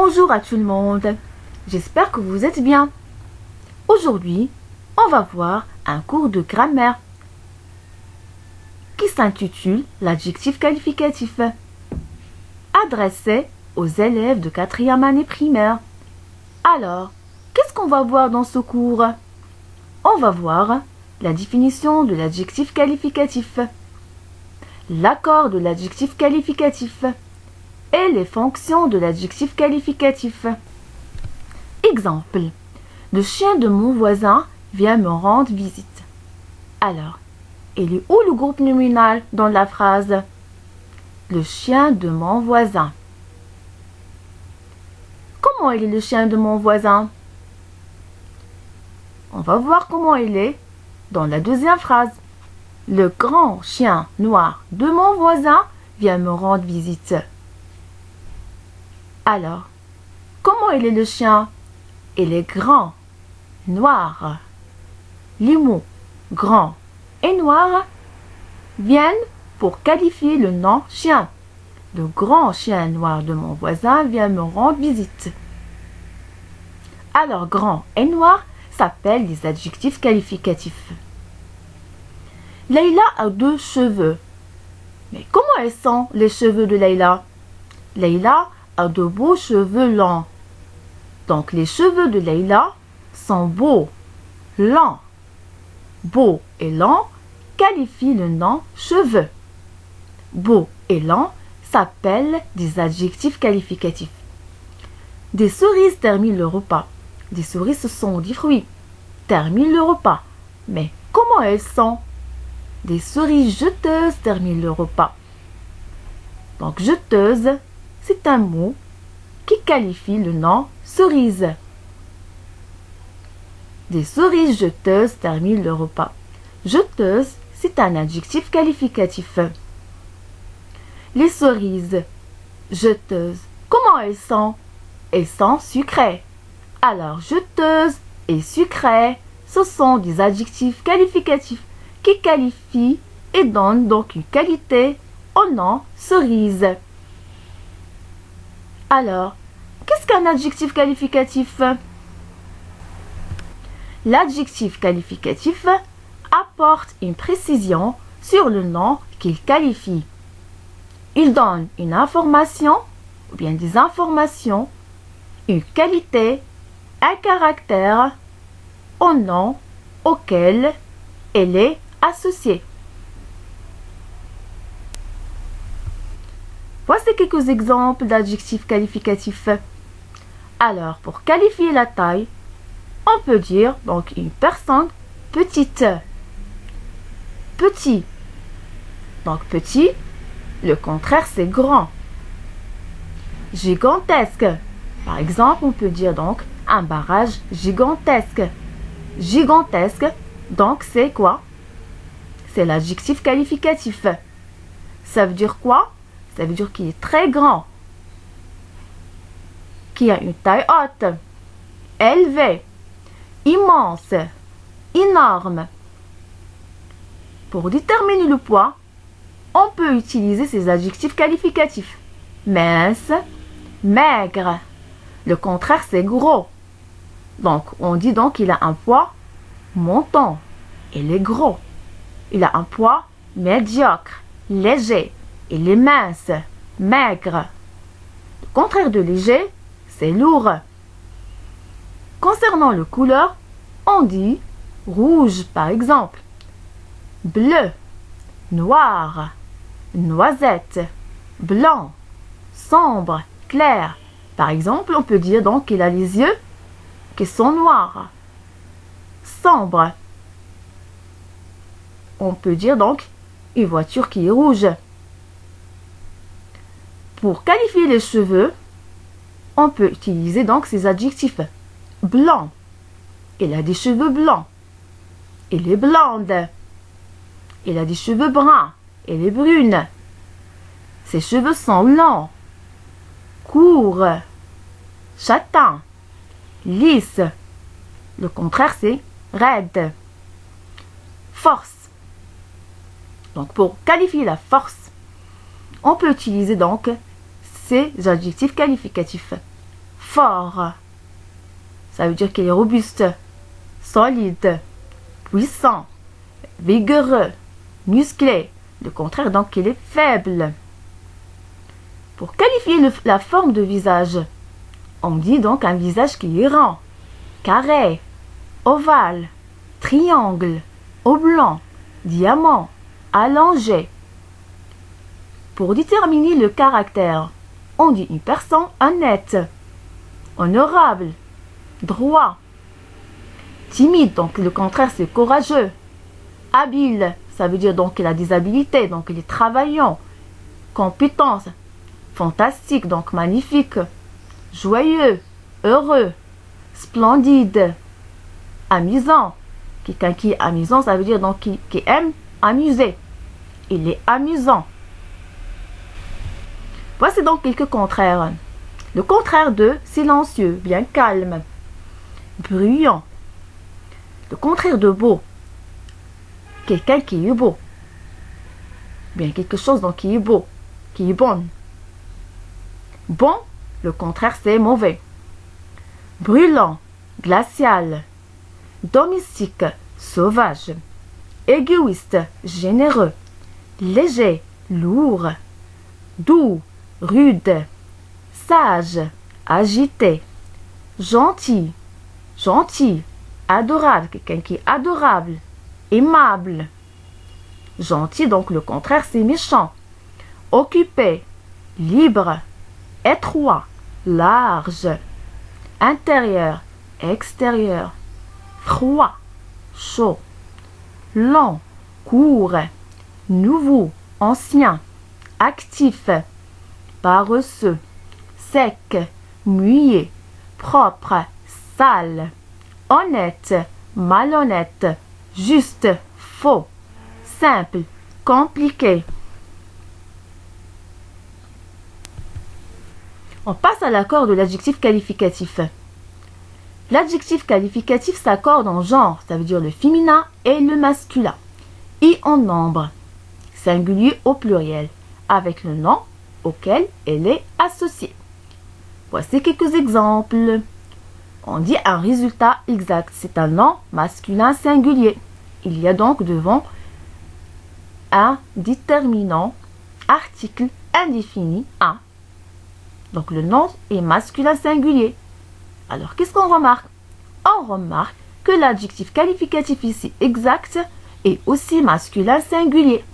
Bonjour à tout le monde, j'espère que vous êtes bien. Aujourd'hui, on va voir un cours de grammaire qui s'intitule l'adjectif qualificatif, adressé aux élèves de 4e année primaire. Alors, qu'est-ce qu'on va voir dans ce cours? On va voir la définition de l'adjectif qualificatif, l'accord de l'adjectif qualificatif et les fonctions de l'adjectif qualificatif. Exemple, le chien de mon voisin vient me rendre visite. Alors, il est où le groupe nominal dans la phrase? Le chien de mon voisin. Comment il est le chien de mon voisin? On va voir comment il est dans la deuxième phrase. Le grand chien noir de mon voisin vient me rendre visite. Alors, comment il est le chien? Il est grand, noir. Les mots grand et noir viennent pour qualifier le nom chien. Le grand chien noir de mon voisin vient me rendre visite. Alors, grand et noir s'appellent des adjectifs qualificatifs. Leïla a 2 cheveux. Mais comment sont les cheveux de Leïla? Leïla a de beaux cheveux longs. Donc les cheveux de Leïla sont beaux, longs. Beau et long qualifient le nom cheveux. Beau et long s'appellent des adjectifs qualificatifs. Des cerises terminent le repas. Des cerises, ce sont des fruits. Terminent le repas. Mais comment elles sont? Des cerises jeteuses terminent le repas. Donc jeteuse, c'est un mot qui qualifie le nom cerise. Des cerises jeteuses terminent le repas. Jeteuse, c'est un adjectif qualificatif. Les cerises jeteuses, comment elles sont? Elles sont sucrées. Alors, jeteuses et sucrées, ce sont des adjectifs qualificatifs qui qualifient et donnent donc une qualité au nom cerise. Alors, qu'est-ce qu'un adjectif qualificatif? L'adjectif qualificatif apporte une précision sur le nom qu'il qualifie. Il donne une information ou bien des informations, une qualité, un caractère au nom auquel elle est associée. Voici quelques exemples d'adjectifs qualificatifs. Alors, pour qualifier la taille, on peut dire donc une personne petite. Petit. Donc petit, le contraire c'est grand. Gigantesque. Par exemple, on peut dire donc un barrage gigantesque. Gigantesque, donc c'est quoi? C'est l'adjectif qualificatif. Ça veut dire quoi? Ça veut dire qu'il est très grand, qu'il a une taille haute, élevé, immense, énorme. Pour déterminer le poids, on peut utiliser ces adjectifs qualificatifs. Mince, maigre. Le contraire, c'est gros. Donc, on dit donc qu'il a un poids montant. Il est gros. Il a un poids médiocre, léger. Il est mince, maigre. Le contraire de léger, c'est lourd. Concernant le couleur, on dit rouge par exemple, bleu, noir, noisette, blanc, sombre, clair. Par exemple, on peut dire donc qu'il a les yeux qui sont noirs, sombre. On peut dire donc une voiture qui est rouge. Pour qualifier les cheveux, on peut utiliser donc ces adjectifs. Blanc. Il a des cheveux blancs. Elle est blonde. Elle a des cheveux bruns. Elle est brune. Ses cheveux sont longs, courts, châtains, lisses. Le contraire, c'est raide. Force. Donc, pour qualifier la force, on peut utiliser donc ces adjectifs qualificatifs. fort. Ça veut dire qu'il est robuste, solide, puissant, vigoureux, musclé. Le contraire, donc, il est faible. Pour qualifier la forme de visage, on dit donc un visage qui est rond, carré, ovale, triangle, oblong, diamant, allongé. Pour déterminer le caractère, on dit une personne honnête, honorable, droit, timide, donc le contraire c'est courageux, habile, ça veut dire donc qu'il a des habiletés, donc il est travaillant, compétence, fantastique, donc magnifique, joyeux, heureux, splendide, amusant. Quelqu'un qui est amusant, ça veut dire donc qui aime amuser. Il est amusant. Voici donc quelques contraires. Le contraire de silencieux, bien calme, bruyant. Le contraire de beau, quelqu'un qui est beau. Bien quelque chose donc qui est beau, qui est bon. Bon, le contraire c'est mauvais. Brûlant, glacial, domestique, sauvage, égoïste, généreux, léger, lourd, doux, rude, sage, agité, gentil, adorable, quelqu'un qui est adorable, aimable. Gentil, donc le contraire c'est méchant. Occupé, libre, étroit, large, intérieur, extérieur, froid, chaud, long, court, nouveau, ancien, actif, paresseux, sec, mouillé, propre, sale, honnête, malhonnête, juste, faux, simple, compliqué. On passe à l'accord de l'adjectif qualificatif. L'adjectif qualificatif s'accorde en genre, ça veut dire le féminin et le masculin, et en nombre, singulier au pluriel, avec le nom auquel elle est associée. Voici quelques exemples. On dit un résultat exact, c'est un nom masculin singulier. Il y a donc devant un déterminant, article indéfini, un. Donc le nom est masculin singulier. Alors qu'est-ce qu'on remarque? On remarque que l'adjectif qualificatif ici exact est aussi masculin singulier.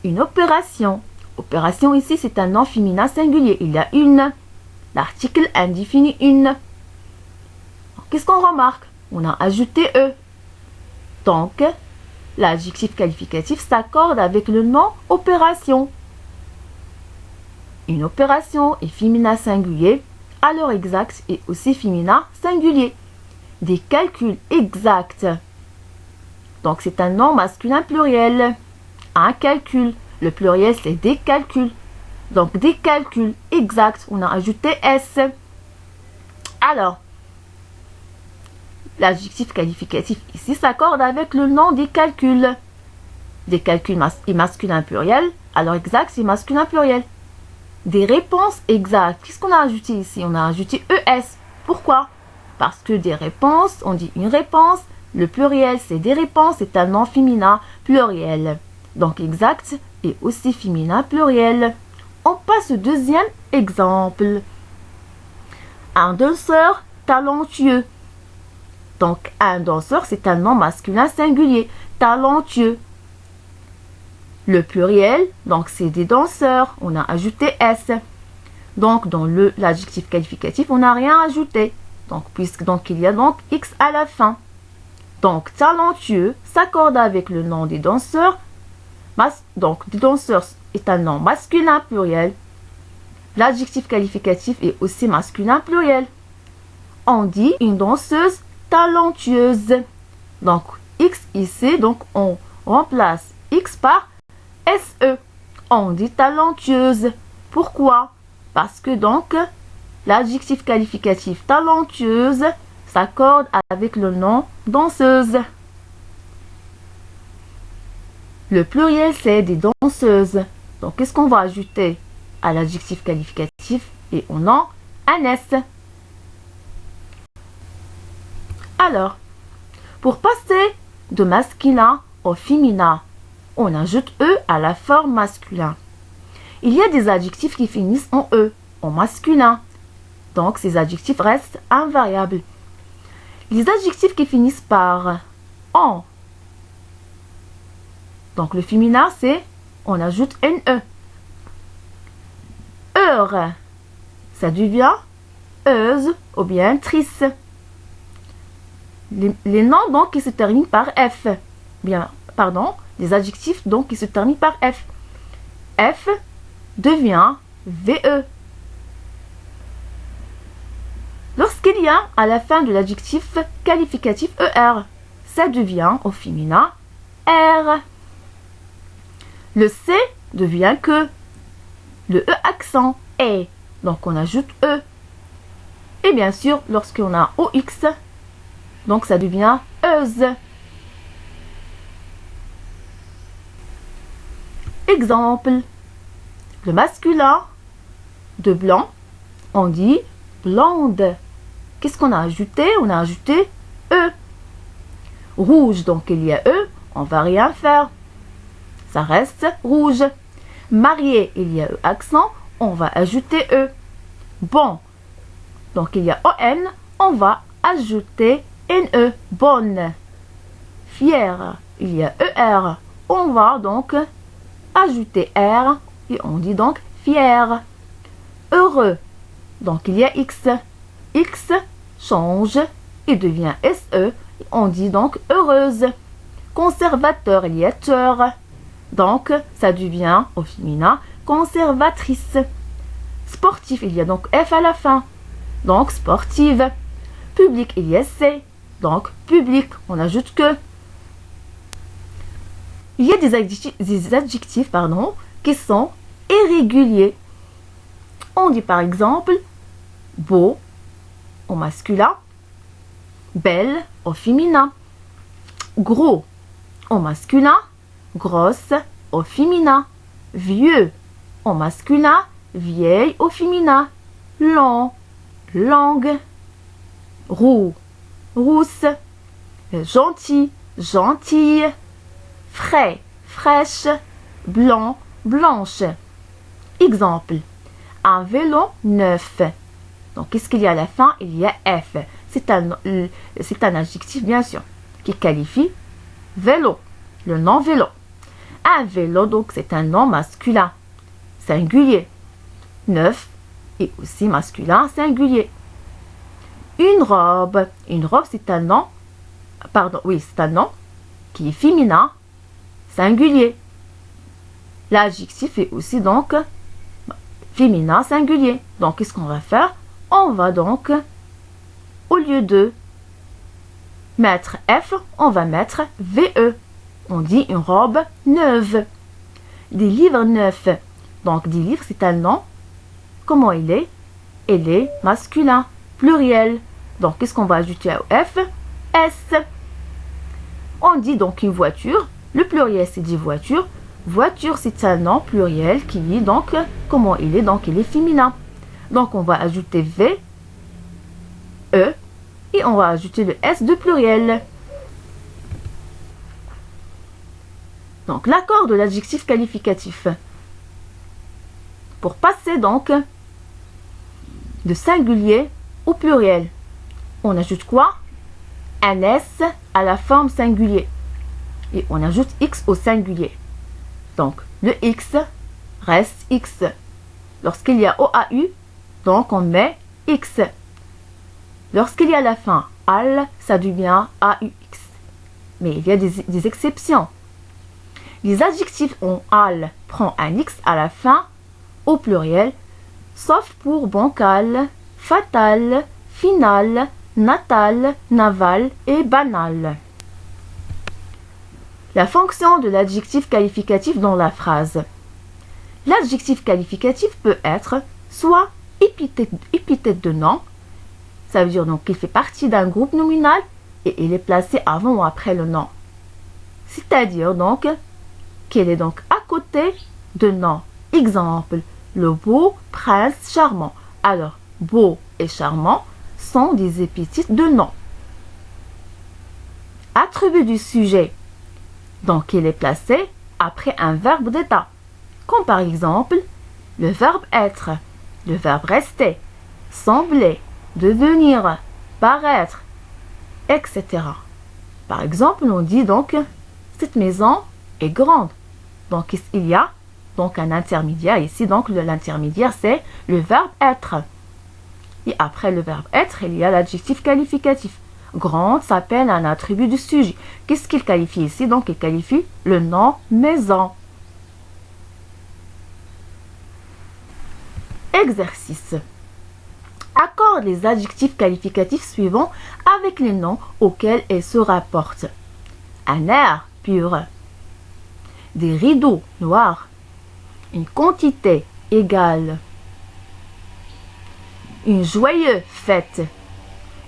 Une opération. Opération ici c'est un nom féminin singulier. Il y a une. L'article indéfini une. Qu'est-ce qu'on remarque? On a ajouté e. Donc l'adjectif qualificatif s'accorde avec le nom opération. Une opération est féminin singulier, alors exact est aussi féminin singulier. Des calculs exacts. Donc c'est un nom masculin pluriel. Un calcul. Le pluriel c'est des calculs. Donc des calculs exacts. On a ajouté S. Alors, l'adjectif qualificatif ici s'accorde avec le nom des calculs. Des calculs est masculin pluriel. Alors exact c'est masculin pluriel. Des réponses exactes. Qu'est-ce qu'on a ajouté ici? On a ajouté ES. Pourquoi? Parce que des réponses, on dit une réponse. Le pluriel, c'est des réponses, c'est un nom féminin pluriel. Donc exact est aussi féminin pluriel. On passe au deuxième exemple. Un danseur talentueux. Donc un danseur, c'est un nom masculin singulier. Talentueux. Le pluriel, donc c'est des danseurs, on a ajouté S. Donc dans l'adjectif qualificatif, on n'a rien ajouté. Donc puisque donc il y a donc X à la fin. Donc talentueux s'accorde avec le nom des danseurs. Donc des danseurs est un nom masculin pluriel. L'adjectif qualificatif est aussi masculin pluriel. On dit une danseuse talentueuse. Donc X ici, donc on remplace X par SE. On dit talentueuse. Pourquoi? Parce que donc l'adjectif qualificatif talentueuse s'accorde avec le nom danseuse. Le pluriel c'est des danseuses. Donc qu'est-ce qu'on va ajouter à l'adjectif qualificatif? et au nom, ânesse. Alors, pour passer de masculin au féminin, on ajoute E à la forme masculin. Il y a des adjectifs qui finissent en E, en masculin. Donc, ces adjectifs restent invariables. Les adjectifs qui finissent par en. Donc, le féminin, c'est, on ajoute NE. Heure, ça devient euse ou bien trisse. Les noms, donc, qui se terminent par F. Les adjectifs, donc, qui se terminent par F. F devient VE. Lorsqu'il y a à la fin de l'adjectif qualificatif ER, ça devient au féminin R. Le C devient que. Le E accent est. Donc on ajoute E. Et bien sûr, lorsqu'on a OX, donc ça devient euse. Exemple. Le masculin de blanc, on dit blonde. Qu'est-ce qu'on a ajouté? On a ajouté E. Rouge, donc il y a E, on va rien faire. Ça reste rouge. Marié, il y a E accent, on va ajouter E. Bon, donc il y a ON, on va ajouter NE. Bonne. Fier, il y a ER, on va donc ajouter R et on dit donc fier. Heureux, donc il y a X. X change et devient SE, on dit donc heureuse. Conservateur, il y a teur. Donc, ça devient au féminin conservatrice. Sportif, il y a donc F à la fin. Donc, sportive. Public, il y a C. Donc, public, on ajoute que. Il y a des adjectifs qui sont irréguliers. On dit par exemple beau au masculin, belle au féminin, gros au masculin, grosse au féminin, vieux au masculin, vieille au féminin, long, longue, roux, rousse, gentil, gentille, frais, fraîche, blanc, blanche. Exemple, un vélo neuf. Donc, qu'est-ce qu'il y a à la fin? Il y a F. C'est un adjectif, bien sûr, qui qualifie vélo, le nom vélo. Un vélo, donc, c'est un nom masculin, singulier. Neuf et aussi masculin, singulier. Une robe, c'est un nom, c'est un nom qui est féminin, singulier. L'adjectif est aussi donc féminin, singulier. Donc, qu'est-ce qu'on va faire? On va donc, au lieu de mettre F, on va mettre VE. On dit une robe neuve. Des livres neufs. Donc, des livres, c'est un nom. Comment il est? Il est masculin, pluriel. Donc, qu'est-ce qu'on va ajouter au F? S. On dit donc une voiture. Le pluriel, c'est des voitures. Voiture, c'est un nom pluriel qui est donc, comment il est? Donc, il est féminin. Donc, on va ajouter V, E, et on va ajouter le S de pluriel. Donc, l'accord de l'adjectif qualificatif. Pour passer donc de singulier au pluriel, on ajoute quoi? Un S à la forme singulier. Et on ajoute X au singulier. Donc, le X reste X. Lorsqu'il y a OAU, donc on met X. Lorsqu'il y a la fin AL, ça devient AUX. Mais il y a des exceptions. Les adjectifs en AL prennent un X à la fin au pluriel, sauf pour bancal, fatal, final, natal, naval et banal. La fonction de l'adjectif qualificatif dans la phrase. L'adjectif qualificatif peut être soit épithète de nom, ça veut dire donc qu'il fait partie d'un groupe nominal et il est placé avant ou après le nom. C'est-à-dire donc qu'il est donc à côté de nom. Exemple, le beau prince charmant. Alors, beau et charmant sont des épithètes de nom. Attribut du sujet. Donc, il est placé après un verbe d'état. Comme par exemple, le verbe être, le verbe rester, sembler, devenir, paraître, etc. Par exemple, on dit donc, cette maison est grande. Donc, il y a donc un intermédiaire ici. Donc, l'intermédiaire, c'est le verbe être. Et après le verbe être, il y a l'adjectif qualificatif. Grande s'appelle un attribut du sujet. Qu'est-ce qu'il qualifie ici? Donc, il qualifie le nom maison. Exercice. Accorde les adjectifs qualificatifs suivants avec les noms auxquels ils se rapportent. Un air pur. Des rideaux noirs. Une quantité égale. Une joyeuse fête.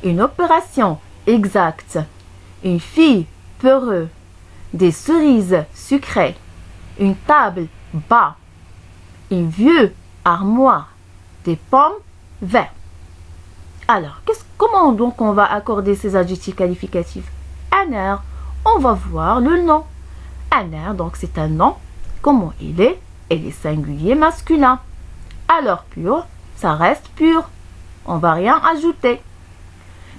Une opération exacte. Une fille peureuse. Des cerises sucrées. Une table bas. Une vieille armoire. Des pommes vertes. Alors, comment donc on va accorder ces adjectifs qualificatifs? Un air, on va voir le nom. Un air, donc c'est un nom. Comment il est? Il est singulier masculin. Alors pur, ça reste pur. On va rien ajouter.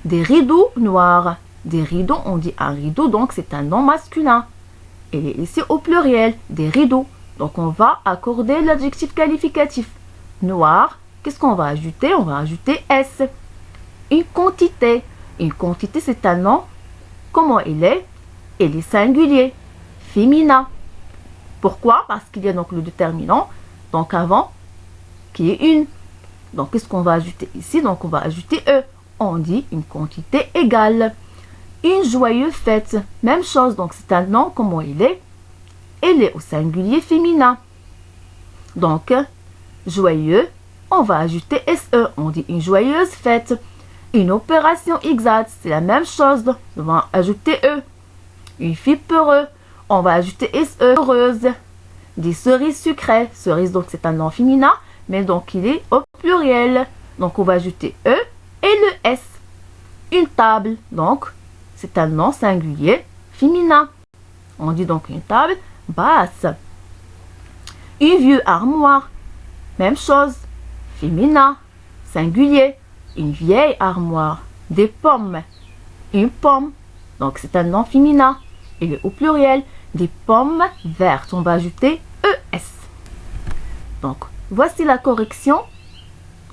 Des rideaux noirs. Des rideaux, on dit un rideau, donc c'est un nom masculin. Il est ici au pluriel, des rideaux. Donc on va accorder l'adjectif qualificatif. Noir, qu'est-ce qu'on va ajouter? On va ajouter S. Une quantité. Une quantité, c'est un nom. Comment il est? Il est singulier, féminin. Pourquoi? Parce qu'il y a donc le déterminant, donc avant, qui est une. Donc, qu'est-ce qu'on va ajouter ici? Donc, on va ajouter E. On dit une quantité égale. Une joyeuse fête. Même chose, donc c'est un nom, comment il est? Il est au singulier féminin. Donc, joyeux, on va ajouter SE. On dit une joyeuse fête. Une opération exacte, c'est la même chose. On va ajouter E. Une fille peureuse, on va ajouter SE. Heureuse. Des cerises sucrées. Cerise, donc c'est un nom féminin, mais donc il est au pluriel. Donc on va ajouter E et le S. Une table, donc c'est un nom singulier féminin. On dit donc une table basse. Une vieille armoire, même chose, féminin, singulier. Une vieille armoire. Des pommes. Une pomme. Donc c'est un nom féminin. Il est au pluriel. Des pommes vertes. On va ajouter ES. Donc voici la correction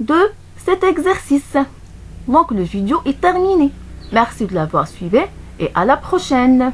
de cet exercice. Donc le vidéo est terminé. Merci de l'avoir suivi et à la prochaine.